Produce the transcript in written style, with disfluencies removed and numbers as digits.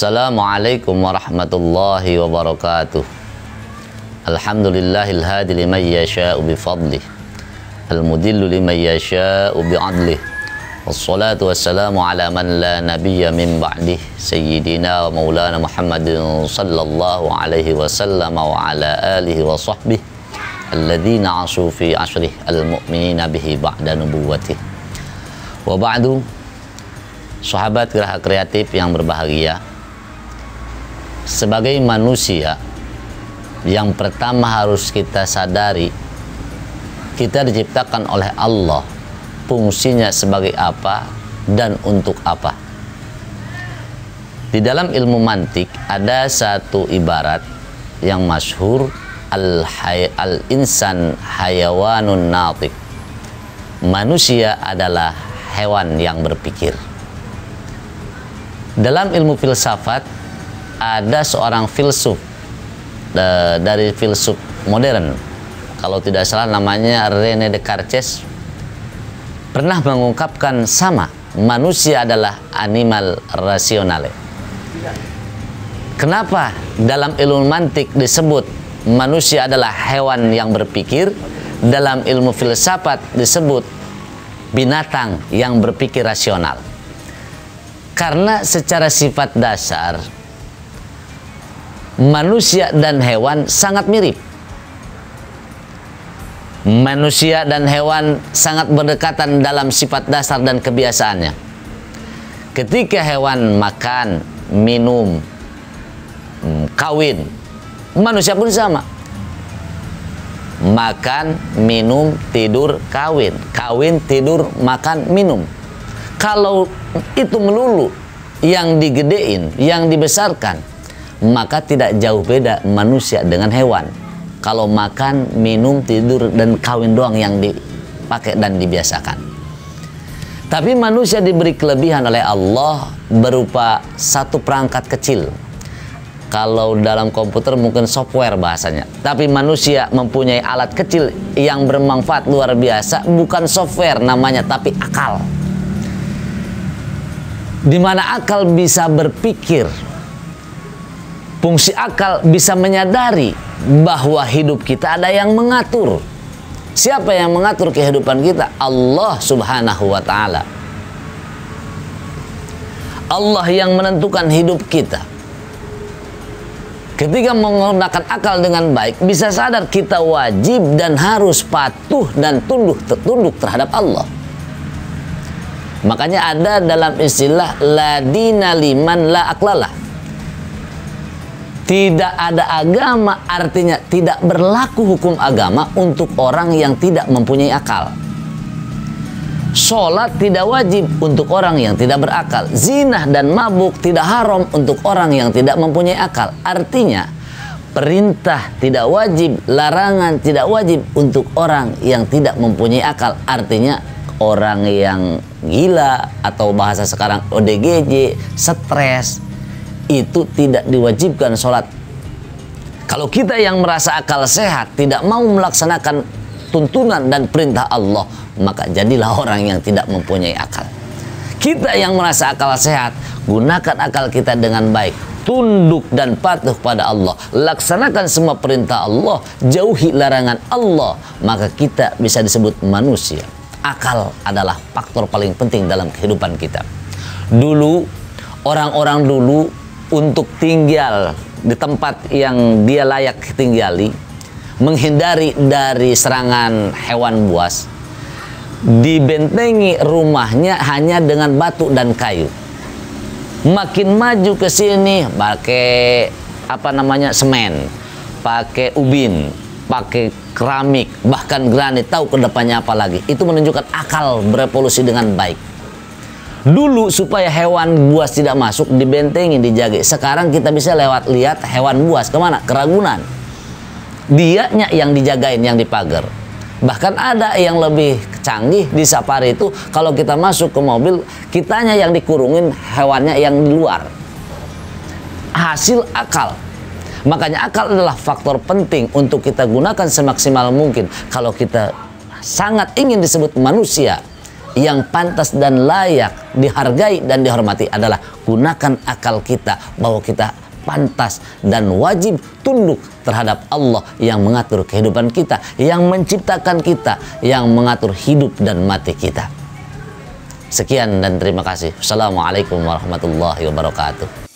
Assalamualaikum warahmatullahi wabarakatuh. Alhamdulillahil hadi liman yasha'u bifadlih, al-mudillu liman yasha'u bi'adlih. Wassalatu wassalamu ala man la nabiyya min ba'dih, sayyidina wa maulana Muhammadin sallallahu alaihi wasallam wa ala alihi wa sahbihi alladzina asu fi ashrih al-mu'minina bihi ba'da nubuwatih. Wa ba'du, sahabat Geraha Kreatif yang berbahagia, sebagai manusia, yang pertama harus kita sadari, kita diciptakan oleh Allah, fungsinya sebagai apa dan untuk apa. Di dalam ilmu mantik ada satu ibarat yang masyhur, al-insan hayawanun natiq. Manusia adalah hewan yang berpikir. Dalam ilmu filsafat ada seorang filsuf dari filsuf modern, kalau tidak salah namanya René Descartes, pernah mengungkapkan sama, manusia adalah animal rasionale. Kenapa dalam ilmu mantik disebut manusia adalah hewan yang berpikir, dalam ilmu filsafat disebut binatang yang berpikir rasional? Karena secara sifat dasar manusia dan hewan sangat mirip. Manusia dan hewan sangat berdekatan dalam sifat dasar dan kebiasaannya. Ketika hewan makan, minum, kawin, manusia pun sama. Makan, minum, tidur, kawin. Kawin, tidur, makan, minum. Kalau itu melulu yang digedein, yang dibesarkan, maka tidak jauh beda manusia dengan hewan. Kalau makan, minum, tidur, dan kawin doang yang dipakai dan dibiasakan. Tapi manusia diberi kelebihan oleh Allah berupa satu perangkat kecil. Kalau dalam komputer mungkin software bahasanya. Tapi manusia mempunyai alat kecil yang bermanfaat luar biasa. Bukan software namanya, tapi akal. Di mana akal bisa berpikir. Fungsi akal bisa menyadari bahwa hidup kita ada yang mengatur. Siapa yang mengatur kehidupan kita? Allah subhanahu wa ta'ala. Allah yang menentukan hidup kita. Ketika menggunakan akal dengan baik, bisa sadar kita wajib dan harus patuh dan tunduk terhadap Allah. Makanya ada dalam istilah la dina liman la aklalah. Tidak ada agama, artinya tidak berlaku hukum agama untuk orang yang tidak mempunyai akal. Sholat tidak wajib untuk orang yang tidak berakal. Zina dan mabuk tidak haram untuk orang yang tidak mempunyai akal. Artinya perintah tidak wajib, larangan tidak wajib untuk orang yang tidak mempunyai akal. Artinya orang yang gila atau bahasa sekarang ODGJ, stres, itu tidak diwajibkan sholat. Kalau kita yang merasa akal sehat tidak mau melaksanakan tuntunan dan perintah Allah, maka jadilah orang yang tidak mempunyai akal. Kita yang merasa akal sehat, gunakan akal kita dengan baik, tunduk dan patuh pada Allah, laksanakan semua perintah Allah, jauhi larangan Allah, maka kita bisa disebut manusia. Akal adalah faktor paling penting dalam kehidupan kita. Dulu, orang-orang dulu untuk tinggal di tempat yang dia layak tinggali, menghindari dari serangan hewan buas, dibentengi rumahnya hanya dengan batu dan kayu. Makin maju ke sini pakai semen, pakai ubin, pakai keramik, bahkan granit, tahu kedepannya apa lagi. Itu menunjukkan akal berevolusi dengan baik. Dulu supaya hewan buas tidak masuk, dibentengi, dijaga. Sekarang kita bisa lihat hewan buas kemana? Keragunan. Dianya yang dijagain, yang dipagar. Bahkan ada yang lebih canggih di safari itu, kalau kita masuk ke mobil, kitanya yang dikurungin, hewannya yang di luar. Hasil akal. Makanya akal adalah faktor penting untuk kita gunakan semaksimal mungkin. Kalau kita sangat ingin disebut manusia yang pantas dan layak dihargai dan dihormati adalah gunakan akal kita, bahwa kita pantas dan wajib tunduk terhadap Allah yang mengatur kehidupan kita, yang menciptakan kita, yang mengatur hidup dan mati kita. Sekian dan terima kasih. Assalamualaikum warahmatullahi wabarakatuh.